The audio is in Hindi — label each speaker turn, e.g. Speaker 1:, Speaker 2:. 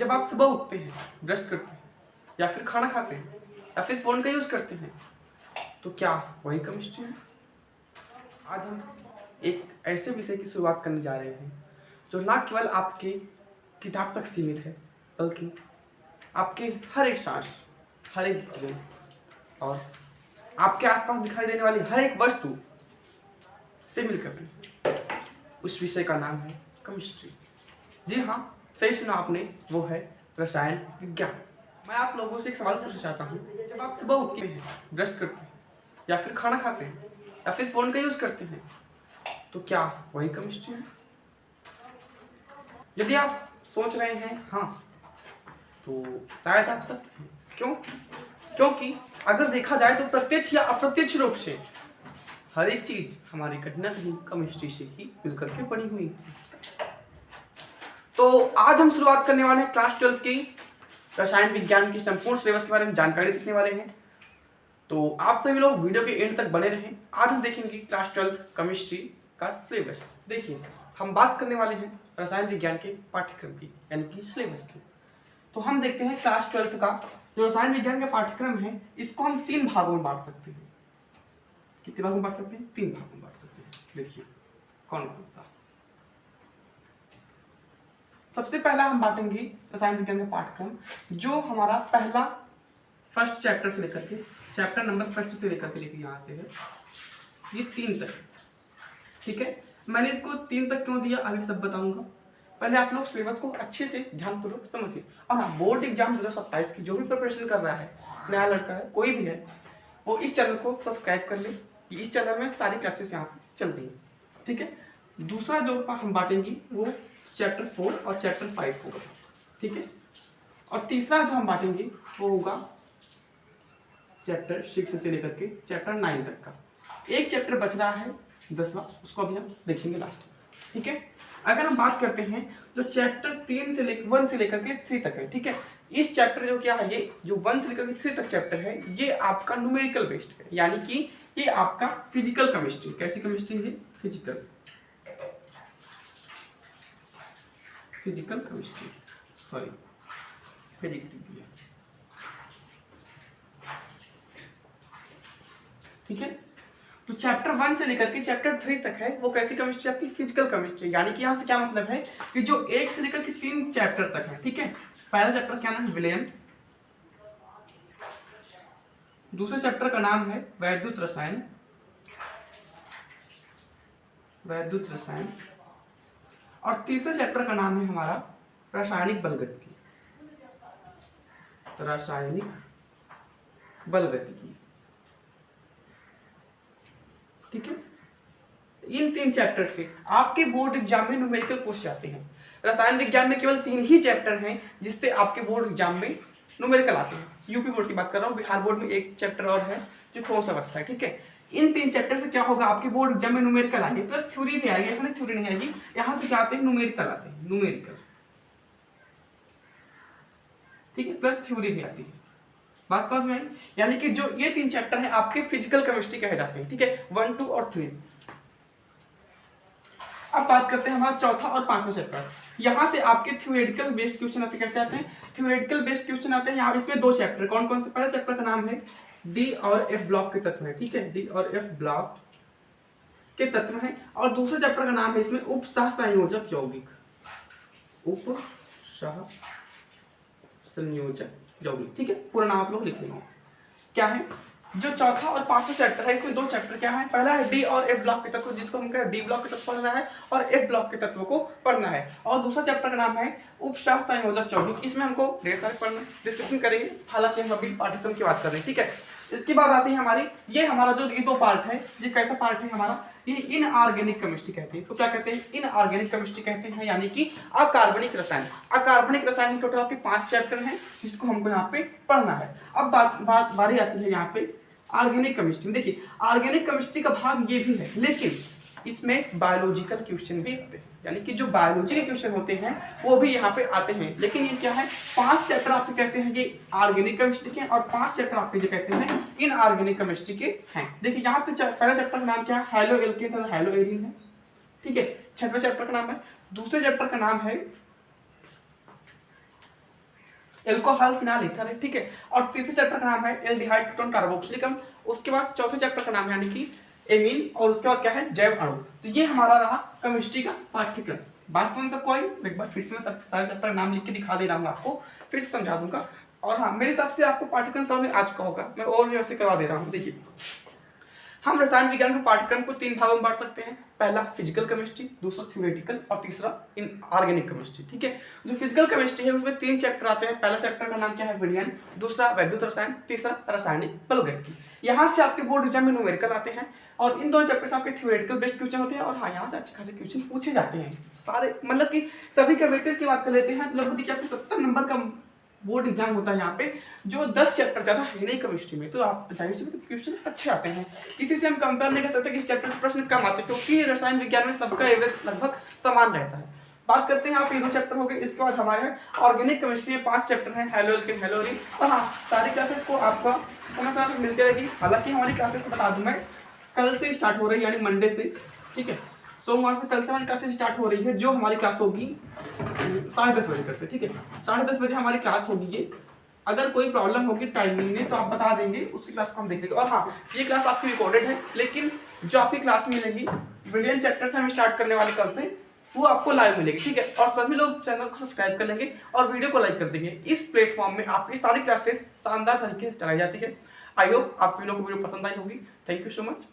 Speaker 1: जब आप सुबह उठते हैं, ब्रश करते हैं या फिर खाना खाते हैं या फिर फोन का यूज करते हैं, तो क्या वही केमिस्ट्री है? आज हम एक ऐसे विषय की शुरुआत करने जा रहे हैं जो ना केवल आपके किताब तक सीमित है, बल्कि आपके हर एक सांस, हर एक भोजन और आपके आसपास दिखाई देने वाली हर एक वस्तु से मिलकर बनी। उस विषय का नाम है केमिस्ट्री। जी हाँ, सही सुना आपने, वो है रसायन विज्ञान। मैं आप लोगों से एक सवाल पूछना चाहता हूँ, जब आप सुबह उठते हैं, ब्रश करते हैं या फिर खाना खाते हैं या फिर फोन का यूज करते हैं, तो क्या वही केमिस्ट्री है? यदि आप सोच रहे हैं हाँ, तो शायद आप सत्य हैं। क्यों? क्योंकि अगर देखा जाए तो प्रत्यक्ष या अप्रत्यक्ष रूप से हर एक चीज हमारी कहीं ना कहीं केमिस्ट्री से ही मिलकर के बनी हुई है। तो आज हम शुरुआत करने वाले हैं क्लास 12 की रसायन विज्ञान की संपूर्ण सिलेबस के बारे में जानकारी देखने वाले हैं। तो आप सभी लोग वीडियो के एंड तक बने रहें। आज हम देखेंगे क्लास 12 केमिस्ट्री का सिलेबस। देखिए, हम बात करने वाले हैं रसायन विज्ञान के पाठ्यक्रम की, यानी कि सिलेबस की। तो हम देखते हैं क्लास 12 का जो रसायन विज्ञान का पाठ्यक्रम है, इसको हम 3 भागों में बांट सकते हैं। कितने भागों में बांट सकते हैं? 3 भागों में बांट सकते हैं। देखिए कौन कौन सा। सबसे पहला हम बांटेंगे रसायन विज्ञान का पाठ्यक्रम जो हमारा पहला फर्स्ट चैप्टर से लेकर के चैप्टर नंबर फर्स्ट से लेकर के देखिए यहाँ से है ये 3 तक। ठीक है, मैंने इसको 3 तक क्यों दिया आगे सब बताऊंगा। पहले आप लोग सिलेबस को अच्छे से ध्यानपूर्वक समझिए। और हाँ, बोर्ड एग्जाम 2027 की जो भी प्रिपरेशन कर रहा है, नया लड़का है, कोई भी है, वो इस चैनल को सब्सक्राइब कर ले। इस चैनल में सारी क्लासेस यहाँ पे चलती हैं। ठीक है, दूसरा जो हम बांटेंगे वो चैप्टर 4 और चैप्टर 5 होगा। ठीक है, और तीसरा जो हम बांटेंगे वो होगा चैप्टर 6 से लेकर के चैप्टर 9 तक का। एक चैप्टर बच रहा है 10वां, उसको अभी हम देखेंगे लास्ट में। ठीक है, अगर हम बात करते हैं जो चैप्टर 1 से लेकर के 3 तक है। ठीक है, इस चैप्टर जो क्या है, ये जो 1 से लेकर के 3 तक चैप्टर है, ये आपका न्यूमेरिकल बेस्ड है, यानी कि ये आपका फिजिकल केमिस्ट्री। कैसी केमिस्ट्री है? फिजिकल केमिस्ट्री, सॉरी फिजिक्स लिख दिया। ठीक है, तो चैप्टर 1 से लेकर के चैप्टर 3 तक है वो कैसी केमिस्ट्री? आपकी फिजिकल केमिस्ट्री। यानी कि यहाँ से क्या मतलब है कि जो 1 से लेकर के 3 चैप्टर तक है। ठीक है, पहला चैप्टर क्या नाम है? विलयन। दूसरे चैप्टर का नाम है वैद्युत रसायन। और तीसरे चैप्टर का नाम है हमारा रासायनिक बलगतिकी। ठीक है, इन 3 चैप्टर से आपके बोर्ड एग्जाम में न्यूमेरिकल पूछ जाते हैं। रसायन विज्ञान में केवल 3 ही चैप्टर हैं जिससे आपके बोर्ड एग्जाम में न्यूमेरिकल आते हैं। यूपी बोर्ड की बात कर रहा हूँ, बिहार बोर्ड में एक चैप्टर और है जो ठोस अवस्था है। ठीक है, इन 3 चैप्टर से क्या होगा, आपके बोर्ड एग्जाम में न्यूमेरिकल आएंगे, प्लस थ्योरी भी आएगी। ऐसा नहीं थ्योरी नहीं आएगी, यहाँ से क्या आते हैं? न्यूमेरिकल आते हैं, न्यूमेरिकल। ठीक है, प्लस थ्योरी भी आती है। बात समझ में आई? यानी कि जो ये 3 चैप्टर हैं आपके फिजिकल केमिस्ट्री कहे जाते हैं। ठीक है, 1, 2 और 3। अब बात करते हैं हमारा चौथा और 5वां चैप्टर। यहाँ से आपके थ्योरेटिकल बेस्ड क्वेश्चन आते हैं। कैसे आते हैं? थ्योरेटिकल बेस्ड क्वेश्चन आते हैं। यहाँ इसमें 2 चैप्टर कौन कौन से? पहला चैप्टर का नाम है डी और एफ ब्लॉक के तत्व है। ठीक है, डी और एफ ब्लॉक के तत्व है। और दूसरे चैप्टर का नाम है इसमें उपसह संयोजक यौगिक। उपसह संयोजक यौगिक। ठीक है, पूरा नाम आप लोग लिख लेंगे। क्या है जो चौथा और 5वां चैप्टर है, इसमें 2 चैप्टर क्या है? पहला है डी और एफ ब्लॉक के तत्व, जिसको हम कह डी ब्लॉक के तत्व पढ़ना है और एफ ब्लॉक के तत्व को पढ़ना है। और दूसरा चैप्टर का नाम है उपसह संयोजक यौगिक। इसमें हमको ढेर सारे पढ़ना, डिस्कशन करेंगे, हालांकि हम अभी पाठ्यक्रम की बात कर रहे हैं। ठीक है, इसके बाद आती है हमारी ये हमारा जो ये 2 पार्ट है, ये कैसा पार्ट है हमारा? ये इनऑर्गेनिक केमिस्ट्री कहते हैं। इसको क्या कहते हैं? इनऑर्गेनिक केमिस्ट्री कहते हैं, यानी कि अकार्बनिक रसायन। अकार्बनिक रसायन में टोटल आपके 5 चैप्टर हैं जिसको हमको यहाँ पे पढ़ना है। अब बारी आती है यहाँ पे ऑर्गेनिक केमिस्ट्री। देखिए, ऑर्गेनिक केमिस्ट्री का भाग ये भी है, लेकिन इसमें बायोलॉजिकल क्वेश्चन भी आते हैं, यानी कि जो बायोलॉजी के क्वेश्चन होते हैं वो भी यहाँ पे आते हैं। लेकिन ये क्या है, 5 चैप्टर आपके कैसे हैं? ये ऑर्गेनिक केमिस्ट्री के, और 5 चैप्टर आपके कैसे हैं? इनऑर्गेनिक केमिस्ट्री के हैं। देखिए, यहाँ पे पहला चैप्टर का नाम क्या है? हेलो एल्केन तथा हेलो एरीन है। ठीक है, 6वें चैप्टर का नाम है। दूसरे चैप्टर का नाम है एल्कोहल फिनाल ईथर है, ठीक है। और तीसरे चैप्टर का नाम है एल्डिहाइड कीटोन कार्बोक्सिलिक अम्ल। उसके बाद चौथे चैप्टर का नाम है यानी कि एमीन, और उसके बाद क्या है जैव अणु। तो ये हमारा रहा केमिस्ट्री का पाठ्यक्रम। बात समझ सबको आई? एक बार फिर से मैं सब सारे चैप्टर नाम लिख के दिखा दे रहा हूँ आपको, फिर से समझा दूंगा। और हाँ, मेरे हिसाब से आपको पाठ्यक्रम समझ में आ चुका होगा, मैं और भी वैसे करवा दे रहा हूँ। देखिए, हम रसायन विज्ञान के पाठ्यक्रम को 3 भागों में बांट सकते हैं। पहला फिजिकल केमिस्ट्री, दूसरा थ्योरेटिकल, और तीसरा ऑर्गेनिक केमिस्ट्री, ठीक है। जो फिजिकल केमिस्ट्री है उसमें 3 चैप्टर आते हैं। पहला चैप्टर का नाम क्या है विलयन, दूसरा वैद्युत रसायन, तीसरा रासायनिक बलगतिकी। यहाँ से आपके बोर्ड एग्जाम में न्यूमेरिकल आते हैं, और इन दोनों चैप्टर से आपके थ्योरेटिकल बेस्ड क्वेश्चन होते हैं। और हाँ, यहाँ से अच्छे खासे क्वेश्चन पूछे जाते हैं सारे, मतलब कि सभी का वेटेज की बात कर लेते हैं तो लगभग आपके 70 नंबर का बोर्ड एग्जाम होता है यहाँ पे, जो 10 चैप्टर ज्यादा है नहीं केमिस्ट्री में, तो आप जाहिर सी क्वेश्चन अच्छे आते हैं। किसी से हम कंपेयर नहीं कर सकते कि इस चैप्टर से प्रश्न कम आते हैं, क्योंकि रसायन विज्ञान में सबका एवरेज लगभग समान रहता है। बात करते हैं आप, ये 2 चैप्टर हो गए। इसके बाद हमारे है ऑर्गेनिक केमिस्ट्री में 5 चैप्टर हैं, हेलो एल्केन, हेलो रिन। और हाँ, सारी क्लासेस को आपका समय समय पर मिलती रहेगी। हालांकि हमारी क्लासेस बता दूं मैं, कल से स्टार्ट हो रही है, यानी मंडे से, ठीक है। सोमवार से कल से हमारी क्लासेस स्टार्ट हो रही है, जो हमारी क्लास होगी 10:30 बजे करते, ठीक है। 10:30 बजे हमारी क्लास होगी ये। अगर कोई प्रॉब्लम होगी टाइमिंग में तो आप बता देंगे, उसकी क्लास को हम देख लेंगे। और हाँ, ये क्लास आपकी रिकॉर्डेड है, लेकिन जो आपकी क्लास मिलेगी विलियन चैप्टर से हम स्टार्ट करने वाले कल से, वो आपको लाइव मिलेगी, ठीक है। और सभी लोग चैनल को सब्सक्राइब कर लेंगे और वीडियो को लाइक कर देंगे। इस प्लेटफॉर्म में आपकी सारी क्लासेस शानदार तरीके से चलाई जाती है। आई होप आप सभी लोगों को वीडियो पसंद आई होगी। Thank you so much.